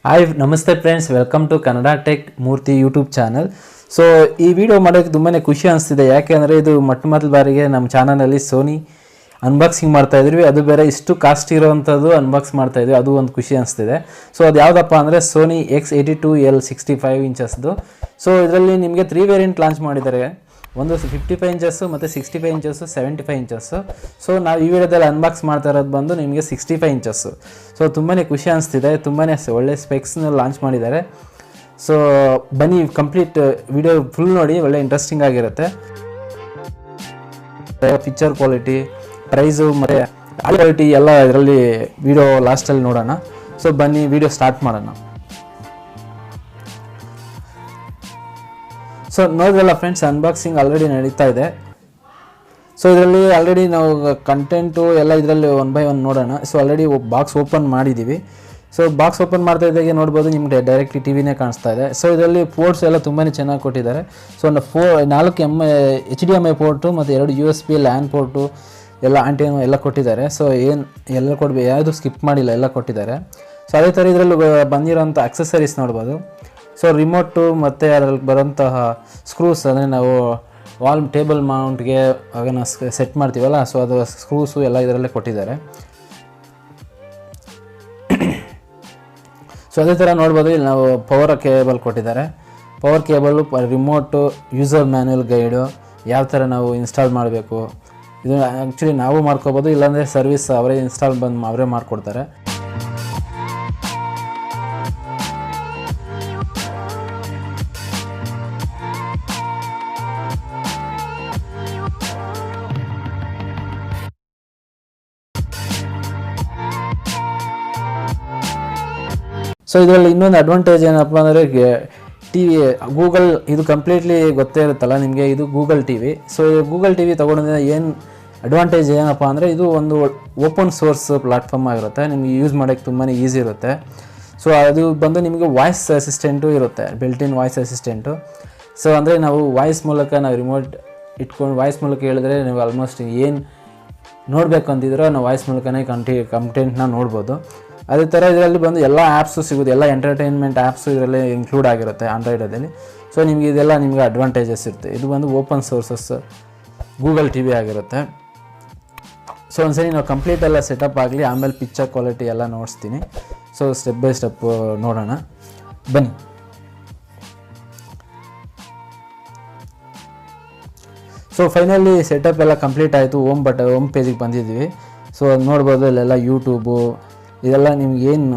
Hi ನಮಸ್ತೆ friends, welcome to Kannada tech Murthy YouTube channel. So ಈ video ಮಾಡೋಕ್ಕೆ ತುಂಬಾ ಖುಷಿ ಅನಿಸ್ತಿದೆ. ಯಾಕೆಂದರೆ ಇದು ಮೊದಲ ಬಾರಿಗೆ ನಮ್ಮ ಚಾನಲಲ್ಲಿ ಸೋನಿ ಅನ್ಬಾಕ್ಸಿಂಗ್ ಮಾಡ್ತಾಯಿದ್ವಿ. ಅದು ಬೇರೆ ಇಷ್ಟು ಕಾಸ್ಟ್ ಇರೋವಂಥದ್ದು ಅನ್ಬಾಕ್ಸ್ ಮಾಡ್ತಾಯಿದ್ವಿ. ಅದು ಒಂದು ಖುಷಿ ಅನಿಸ್ತಿದೆ. ಸೊ ಅದು ಯಾವುದಪ್ಪ ಅಂದರೆ ಸೋನಿ x82L65 ಇಂಚಸ್ದು. ಸೊ ಇದರಲ್ಲಿ ನಿಮಗೆ 3 ವೇರಿಯಂಟ್ ಲಾಂಚ್ ಮಾಡಿದ್ದಾರೆ. ಒಂದು 55 ಇಂಚಸ್ಸು ಮತ್ತು 65 ಇಂಚಸ್ಸು 75 ಇಂಚಸ್ಸು. ಸೊ ನಾವು ಈ ವಿಡಿಯೋದಲ್ಲಿ ಅನ್ಬಾಕ್ಸ್ ಮಾಡ್ತಾ ಇರೋದು ಬಂದು ನಿಮಗೆ 65 ಇಂಚಸ್ಸು. ಸೊ ತುಂಬಾ ಖುಷಿ ಅನಿಸ್ತಿದೆ. ತುಂಬಾ ಒಳ್ಳೆ ಸ್ಪೆಕ್ಸ್ನ ಲಾಂಚ್ ಮಾಡಿದ್ದಾರೆ. ಸೊ ಬನ್ನಿ ಕಂಪ್ಲೀಟ್ ವಿಡಿಯೋ ಫುಲ್ ನೋಡಿ, ಒಳ್ಳೆ ಇಂಟ್ರೆಸ್ಟಿಂಗ್ ಆಗಿರುತ್ತೆ. ಪಿಕ್ಚರ್ ಕ್ವಾಲಿಟಿ, ಪ್ರೈಸು ಮತ್ತು ಕ್ವಾಲಿಟಿ ಎಲ್ಲ ಇದರಲ್ಲಿ ವಿಡಿಯೋ ಲಾಸ್ಟಲ್ಲಿ ನೋಡೋಣ. ಸೊ ಬನ್ನಿ ವಿಡಿಯೋ ಸ್ಟಾರ್ಟ್ ಮಾಡೋಣ. ಸೊ ನೋಡಿದ್ರಲ್ಲ ಫ್ರೆಂಡ್ಸ್, ಅನ್ಬಾಕ್ಸಿಂಗ್ ಆಲ್ರೆಡಿ ನಡೀತಾ ಇದೆ. ಸೊ ಇದರಲ್ಲಿ ಆಲ್ರೆಡಿ ನಾವು ಕಂಟೆಂಟು ಎಲ್ಲ ಇದರಲ್ಲಿ 1 by 1 ನೋಡೋಣ. ಸೊ ಆಲ್ರೆಡಿ ಬಾಕ್ಸ್ ಓಪನ್ ಮಾಡಿದ್ದೀವಿ. ಸೊ ಬಾಕ್ಸ್ ಓಪನ್ ಮಾಡ್ತಾ ಇದ್ದಾಗೆ ನೋಡ್ಬೋದು, ನಿಮಗೆ ಡೈರೆಕ್ಟ್ಲಿ ಟಿವಿನೇ ಕಾಣಿಸ್ತಾ ಇದೆ. ಸೊ ಇದರಲ್ಲಿ ಪೋರ್ಟ್ಸ್ ಎಲ್ಲ ತುಂಬಾ ಚೆನ್ನಾಗಿ ಕೊಟ್ಟಿದ್ದಾರೆ. ಸೊ 4 HDMI ಪೋರ್ಟು ಮತ್ತು 2 USB LAN ಪೋರ್ಟು ಎಲ್ಲ ಆಂಟಿನೋ ಎಲ್ಲ ಕೊಟ್ಟಿದ್ದಾರೆ. ಸೊ ಎಲ್ಲ ಕೊಡಬೇಕು, ಯಾವುದು ಸ್ಕಿಪ್ ಮಾಡಿಲ್ಲ, ಎಲ್ಲ ಕೊಟ್ಟಿದ್ದಾರೆ. ಸೊ ಅದೇ ಥರ ಇದರಲ್ಲಿ ಬಂದಿರೋಂಥ ಅಕ್ಸೆಸರೀಸ್ ನೋಡ್ಬೋದು. ಸೊ ರಿಮೋಟು ಮತ್ತು ಅದರಲ್ಲಿ ಬರೋಂತಹ ಸ್ಕ್ರೂಸ್, ಅಂದರೆ ನಾವು ಟೇಬಲ್ ಮೌಂಟ್ಗೆ ಆಗ ನಾವು ಸೆಟ್ ಮಾಡ್ತೀವಲ್ಲ, ಸೊ ಅದು ಸ್ಕ್ರೂಸು ಎಲ್ಲ ಇದರಲ್ಲೇ ಕೊಟ್ಟಿದ್ದಾರೆ. ಸೊ ಅದೇ ಥರ ನೋಡ್ಬೋದು, ಇಲ್ಲಿ ನಾವು ಪವರ್ ಕೇಬಲ್ ಕೊಟ್ಟಿದ್ದಾರೆ. Power cable, remote, user manual guide, ಯಾವ ಥರ ನಾವು ಇನ್ಸ್ಟಾಲ್ ಮಾಡಬೇಕು, ಇದು ಆ್ಯಕ್ಚುಲಿ ನಾವು ಮಾಡ್ಕೋಬೋದು, ಇಲ್ಲಾಂದರೆ ಸರ್ವಿಸ್ ಅವರೇ ಅವರೇ ಮಾಡಿಕೊಡ್ತಾರೆ. ಸೊ ಇದರಲ್ಲಿ ಇನ್ನೊಂದು ಅಡ್ವಾಂಟೇಜ್ ಏನಪ್ಪ ಅಂದರೆ ಟಿವಿ ಗೂಗಲ್, ಇದು ಕಂಪ್ಲೀಟ್ಲಿ ಗೊತ್ತೇ ಇರುತ್ತಲ್ಲ ನಿಮಗೆ, ಇದು Google TV. So Google TV ತೊಗೊಂಡಿದ್ದ ಏನು ಅಡ್ವಾಂಟೇಜ್ ಏನಪ್ಪ ಅಂದರೆ, ಇದು ಒಂದು ಓಪನ್ ಸೋರ್ಸ್ ಪ್ಲಾಟ್ಫಾರ್ಮ್ ಆಗಿರುತ್ತೆ. ನಿಮಗೆ ಯೂಸ್ ಮಾಡೋಕ್ಕೆ ತುಂಬಾ ಈಸಿ ಇರುತ್ತೆ. ಸೊ ಅದು ಬಂದು ನಿಮಗೆ ವಾಯ್ಸ್ ಅಸಿಸ್ಟೆಂಟು ಇರುತ್ತೆ, ಬಿಲ್ಟಿನ್ ವಾಯ್ಸ್ ಅಸಿಸ್ಟೆಂಟು. ಸೊ ಅಂದರೆ ನಾವು ವಾಯ್ಸ್ ಮೂಲಕ ನಾವು ರಿಮೋಟ್ ಇಟ್ಕೊಂಡು ವಾಯ್ಸ್ ಮೂಲಕ ಹೇಳಿದ್ರೆ ನೀವು ಆಲ್ಮೋಸ್ಟ್ ಏನು ನೋಡಬೇಕು ಅಂತಿದ್ರೆ ನಾವು ವಾಯ್ಸ್ ಮೂಲಕನೇ ಕಂಟೆಂಟ್ನ ನೋಡ್ಬೋದು. ಅದೇ ಥರ ಇದರಲ್ಲಿ ಬಂದು ಎಲ್ಲ ಆ್ಯಪ್ಸು ಸಿಗೋದು, ಎಲ್ಲ ಎಂಟರ್ಟೈನ್ಮೆಂಟ್ ಆ್ಯಪ್ಸು ಇದರಲ್ಲಿ ಇನ್ಕ್ಲೂಡ್ ಆಗಿರುತ್ತೆ ಆಂಡ್ರಾಯ್ಡಲ್ಲಿ. ಸೊ ನಿಮಗೆ ಇದೆಲ್ಲ ನಿಮಗೆ ಅಡ್ವಾಂಟೇಜಸ್ ಇರುತ್ತೆ. ಇದು ಬಂದು ಓಪನ್ ಸೋರ್ಸಸ್ ಗೂಗಲ್ ಟಿವಿ ಆಗಿರುತ್ತೆ. ಸೊ ಒಂದ್ಸರಿ ನಾವು ಕಂಪ್ಲೀಟ್ ಎಲ್ಲ ಸೆಟಪ್ ಆಗಲಿ, ಆಮೇಲೆ ಪಿಕ್ಚರ್ ಕ್ವಾಲಿಟಿ ಎಲ್ಲ ನೋಡಿಸ್ತೀನಿ. ಸೊ ಸ್ಟೆಪ್ ಬೈ ಸ್ಟೆಪ್ ನೋಡೋಣ ಬನ್ನಿ. ಸೊ ಫೈನಲಿ ಸೆಟಪ್ ಎಲ್ಲ ಕಂಪ್ಲೀಟ್ ಆಯಿತು. ಹೋಮ್ ಪೇಜಿಗೆ ಬಂದಿದ್ದೀವಿ. ಸೊ ನೋಡ್ಬೋದು, ಇಲ್ಲೆಲ್ಲ ಯೂಟ್ಯೂಬು ಇದೆಲ್ಲ ನಿಮ್ಗೆ ಏನು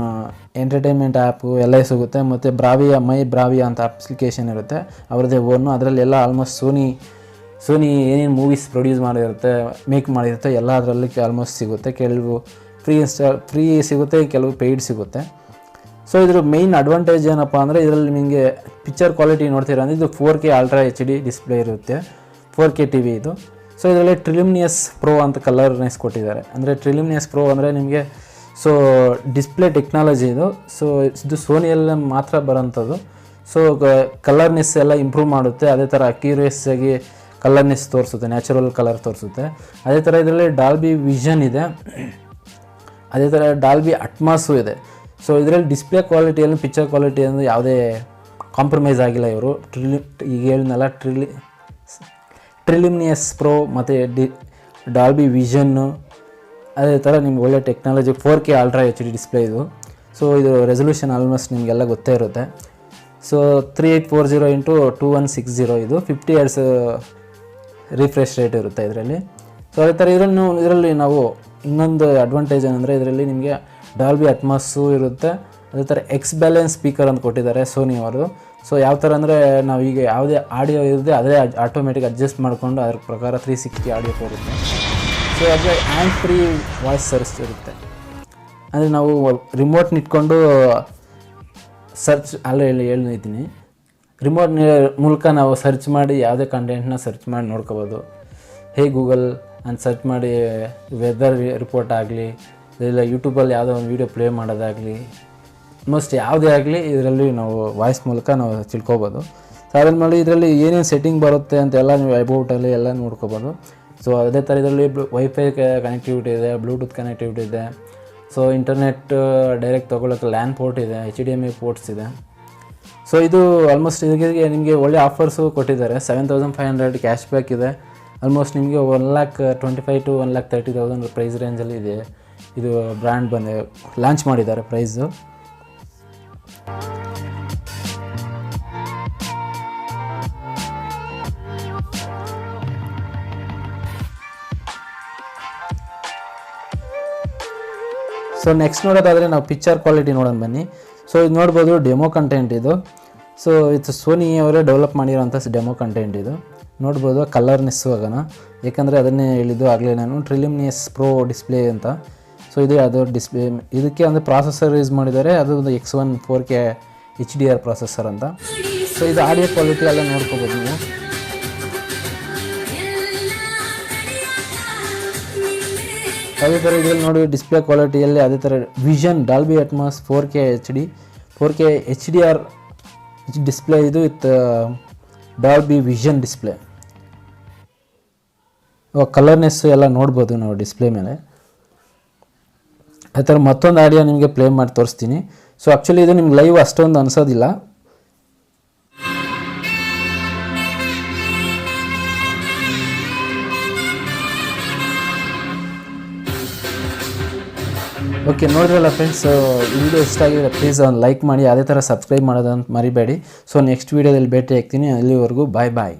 ಎಂಟರ್ಟೈನ್ಮೆಂಟ್ ಆ್ಯಪು ಎಲ್ಲ ಸಿಗುತ್ತೆ. ಮತ್ತು ಬ್ರಾವಿಯಾ ಅಂತ ಅಪ್ಲಿಕೇಶನ್ ಇರುತ್ತೆ, ಅವ್ರದ್ದೇ ಓನು. ಅದರಲ್ಲಿ ಎಲ್ಲ ಆಲ್ಮೋಸ್ಟ್ ಸೋನಿ ಏನೇನು ಮೂವೀಸ್ ಪ್ರೊಡ್ಯೂಸ್ ಮಾಡಿರುತ್ತೆ, ಮೇಕ್ ಮಾಡಿರುತ್ತೆ, ಎಲ್ಲ ಅದರಲ್ಲಿ ಆಲ್ಮೋಸ್ಟ್ ಸಿಗುತ್ತೆ. ಕೆಲವು ಫ್ರೀ ಸಿಗುತ್ತೆ, ಕೆಲವು ಪೇಯ್ಡ್ ಸಿಗುತ್ತೆ. ಸೊ ಇದ್ರ ಮೇಯ್ನ್ ಅಡ್ವಾಂಟೇಜ್ ಏನಪ್ಪ ಅಂದರೆ, ಇದರಲ್ಲಿ ನಿಮಗೆ ಪಿಕ್ಚರ್ ಕ್ವಾಲಿಟಿ ನೋಡ್ತೀರಾ ಅಂದರೆ ಇದು 4K ಅಲ್ಟ್ರಾ HD ಡಿಸ್ಪ್ಲೇ ಇರುತ್ತೆ, 4K ಟಿವಿ ಇದು. ಸೊ ಇದರಲ್ಲಿ ಟ್ರಿಲ್ಯೂಮಿನಿಯಸ್ ಪ್ರೋ ಅಂತ ಕಲರ್ನೆಸ್ ಕೊಟ್ಟಿದ್ದಾರೆ. ಅಂದರೆ ಟ್ರಿಲ್ಯೂಮಿನಿಯಸ್ ಪ್ರೋ ಅಂದರೆ ನಿಮಗೆ ಸೊ ಡಿಸ್ಪ್ಲೇ ಟೆಕ್ನಾಲಜಿ ಇದು. ಸೊ ಇದು ಸೋನಿಯಲ್ಲಿ ಮಾತ್ರ ಬರೋಂಥದ್ದು. ಸೊ ಕಲರ್ನೆಸ್ ಎಲ್ಲ ಇಂಪ್ರೂವ್ ಮಾಡುತ್ತೆ. ಅದೇ ಥರ ಅಕ್ಯುರೇಸ್ ಆಗಿ ಕಲರ್ನೆಸ್ ತೋರಿಸುತ್ತೆ, ನ್ಯಾಚುರಲ್ ಕಲರ್ ತೋರಿಸುತ್ತೆ. ಅದೇ ಥರ ಇದರಲ್ಲಿ ಡಾಲ್ಬಿ ವಿಷನ್ ಇದೆ, ಅದೇ ಥರ ಡಾಲ್ಬಿ ಅಟ್ಮಾಸು ಇದೆ. ಸೊ ಇದರಲ್ಲಿ ಡಿಸ್ಪ್ಲೇ ಕ್ವಾಲಿಟಿಯಲ್ಲಿ ಪಿಕ್ಚರ್ ಕ್ವಾಲಿಟಿಯನ್ನು ಯಾವುದೇ ಕಾಂಪ್ರಮೈಸ್ ಆಗಿಲ್ಲ ಇವರು. ಈಗ ಹೇಳಿದ್ನಲ್ಲ, ಟ್ರಿಲ್ಯೂಮಿನಿಯಸ್ ಪ್ರೋ ಮತ್ತು ಡಾಲ್ಬಿ ವಿಷನ್ನು, ಅದೇ ಥರ ನಿಮ್ಗೆ ಒಳ್ಳೆ technology 4K ultra HD display ಇದು. ಸೊ ಇದು ರೆಸೊಲ್ಯೂಷನ್ ಆಲ್ಮೋಸ್ಟ್ ನಿಮಗೆಲ್ಲ ಗೊತ್ತೇ ಇರುತ್ತೆ. ಸೊ 3840x2160 ಇದು 50 Hz ರಿಫ್ರೆಶ್ ರೇಟ್ ಇರುತ್ತೆ ಇದರಲ್ಲಿ. ಸೊ ಅದೇ ಥರ ಇದರಲ್ಲಿ ನಾವು ಇನ್ನೊಂದು ಅಡ್ವಾಂಟೇಜ್ ಏನಂದರೆ, ಇದರಲ್ಲಿ ನಿಮಗೆ ಡಾಲ್ಬಿ ಅಟ್ಮಾಸು ಇರುತ್ತೆ. ಅದೇ ಥರ ಎಕ್ಸ್ ಬ್ಯಾಲೆನ್ಸ್ ಸ್ಪೀಕರ್ ಅಂತ ಕೊಟ್ಟಿದ್ದಾರೆ ಸೋನಿ ಅವರು. ಸೊ ಯಾವ ಥರ ಅಂದರೆ, ನಾವೀಗ ಯಾವುದೇ ಆಡಿಯೋ ಇರುತ್ತೆ ಅದೇ ಆಟೋಮೆಟಿಕ್ ಅಡ್ಜಸ್ಟ್ ಮಾಡಿಕೊಂಡು ಅದ್ರ ಪ್ರಕಾರ 360 ಆಡಿಯೋ ತೋರುತ್ತೆ. ಸೊ ಅದೇ ಹ್ಯಾಂಡ್ ಫ್ರೀ ವಾಯ್ಸ್ ಸರ್ಚ್ ಇರುತ್ತೆ. ಅಂದರೆ ನಾವು ರಿಮೋಟ್ನ ಇಟ್ಕೊಂಡು ಸರ್ಚ್ ಹೇಳಿದ್ದೀನಿ, ರಿಮೋಟ್ ಮೂಲಕ ನಾವು ಸರ್ಚ್ ಮಾಡಿ ಯಾವುದೇ ಕಂಟೆಂಟ್ನ ಸರ್ಚ್ ಮಾಡಿ ನೋಡ್ಕೋಬೋದು. ಗೂಗಲ್ ಅಂತ ಸರ್ಚ್ ಮಾಡಿ ವೆದರ್ ರಿಪೋರ್ಟ್ ಆಗಲಿ, ಇಲ್ಲ ಯೂಟ್ಯೂಬಲ್ಲಿ ಯಾವುದೋ ಒಂದು ವೀಡಿಯೋ ಪ್ಲೇ ಮಾಡೋದಾಗಲಿ, ಆಲ್ಮೋಸ್ಟ್ ಯಾವುದೇ ಆಗಲಿ ಇದರಲ್ಲಿ ನಾವು ವಾಯ್ಸ್ ಮೂಲಕ ನಾವು ತಿಳ್ಕೊಬೋದು. ಸೊ ಅದಾದ್ಮೇಲೆ ಇದರಲ್ಲಿ ಏನೇನು ಸೆಟ್ಟಿಂಗ್ ಬರುತ್ತೆ ಅಂತೆಲ್ಲ ನೀವು ಅಬೌಟಲ್ಲಿ ಎಲ್ಲ ನೋಡ್ಕೋಬೋದು. ಸೊ ಅದೇ ಥರ ಇದರಲ್ಲಿ ವೈಫೈ ಕನೆಕ್ಟಿವಿಟಿ ಇದೆ, ಬ್ಲೂಟೂತ್ ಕನೆಕ್ಟಿವಿಟಿ ಇದೆ, ಸೊ ಇಂಟರ್ನೆಟ್ ಡೈರೆಕ್ಟ್ ತೊಗೊಳಕ್ಕೆ ಲ್ಯಾನ್ ಪೋರ್ಟ್ ಇದೆ, HDMI ಪೋರ್ಟ್ಸ್ ಇದೆ. ಸೊ ಇದು ಆಲ್ಮೋಸ್ಟ್ ಇದಕ್ಕೆ ನಿಮಗೆ ಒಳ್ಳೆ ಆಫರ್ಸು ಕೊಟ್ಟಿದ್ದಾರೆ. 7500 ಕ್ಯಾಶ್ ಬ್ಯಾಕ್ ಇದೆ. ಆಲ್ಮೋಸ್ಟ್ ನಿಮಗೆ 1,25,000 to 1,30,000 ಪ್ರೈಸ್ ರೇಂಜಲ್ಲಿ ಇದೆ. ಇದು ಬ್ರ್ಯಾಂಡ್ ಲಾಂಚ್ ಮಾಡಿದ್ದಾರೆ ಪ್ರೈಸು. ಸೊ ನೆಕ್ಸ್ಟ್ ನೋಡೋದಾದರೆ ನಾವು ಪಿಕ್ಚರ್ ಕ್ವಾಲಿಟಿ ನೋಡೋಣ ಬನ್ನಿ. ಸೊ ಇದು ನೋಡ್ಬೋದು ಡೆಮೋ ಕಂಟೆಂಟ್ ಇದು. ಸೊ ಇದು ಸೋನಿ ಅವರೇ ಡೆವಲಪ್ ಮಾಡಿರೋಂಥ ಡೆಮೋ ಕಂಟೆಂಟ್ ಇದು. ನೋಡ್ಬೋದು ಕಲರ್ನೆಸ್ಸು ಆಗೋಣ, ಯಾಕಂದರೆ ಅದನ್ನೇ ಹೇಳಿದ್ದು ಆಗಲೇ ನಾನು, ಟ್ರಿಲ್ಯೂಮಿನಸ್ ಪ್ರೋ ಡಿಸ್ಪ್ಲೇ ಅಂತ. ಸೊ ಇದು ಅದು ಡಿಸ್ಪ್ಲೇ, ಇದಕ್ಕೆ ಒಂದು ಪ್ರಾಸೆಸರ್ ಯೂಸ್ ಮಾಡಿದ್ದಾರೆ, ಅದು ಒಂದು X1 4K HDR ಪ್ರಾಸೆಸರ್ ಅಂತ. ಸೊ ಇದು ಆಡಿಯೋ ಕ್ವಾಲಿಟಿ ಎಲ್ಲ ನೋಡ್ಕೋಬೋದು ನೀವು. ಅದೇ ಥರ ಇದರಲ್ಲಿ ನೋಡಿ ಡಿಸ್ಪ್ಲೇ ಕ್ವಾಲಿಟಿಯಲ್ಲಿ ಅದೇ ಥರ vision Dolby Atmos 4K HDR display ಇದು ವಿತ್ ಡಾಲ್ಬಿ ವಿಷನ್ ಡಿಸ್ಪ್ಲೇ. ಕಲರ್ನೆಸ್ಸು ಎಲ್ಲ ನೋಡ್ಬೋದು ನಾವು ಡಿಸ್ಪ್ಲೇ ಮೇಲೆ. ಆ ಥರ ಮತ್ತೊಂದು ಆಡಿಯೋ ನಿಮಗೆ ಪ್ಲೇ ಮಾಡಿ ತೋರಿಸ್ತೀನಿ. ಸೊ ಆ್ಯಕ್ಚುಲಿ ಇದು ನಿಮ್ಗೆ ಲೈವ್ ಅಷ್ಟೊಂದು ಅನಿಸೋದಿಲ್ಲ. ಓಕೆ, ನೋಡಿರಲ್ಲ ಫ್ರೆಂಡ್ಸ್, ಈ ವಿಡಿಯೋ ಇಷ್ಟ ಆಗಿದೆ ಪ್ಲೀಸ್ ಒಂದು ಲೈಕ್ ಮಾಡಿ, ಅದೇ ಥರ ಸಬ್ಸ್ಕ್ರೈಬ್ ಮಾಡೋದಂತ ಮರಿಬೇಡಿ. ಸೊ ನೆಕ್ಸ್ಟ್ ವೀಡಿಯೋದಲ್ಲಿ ಭೇಟಿ ಆಗ್ತೀನಿ. ಅಲ್ಲಿವರೆಗೂ ಬಾಯ್ ಬಾಯ್.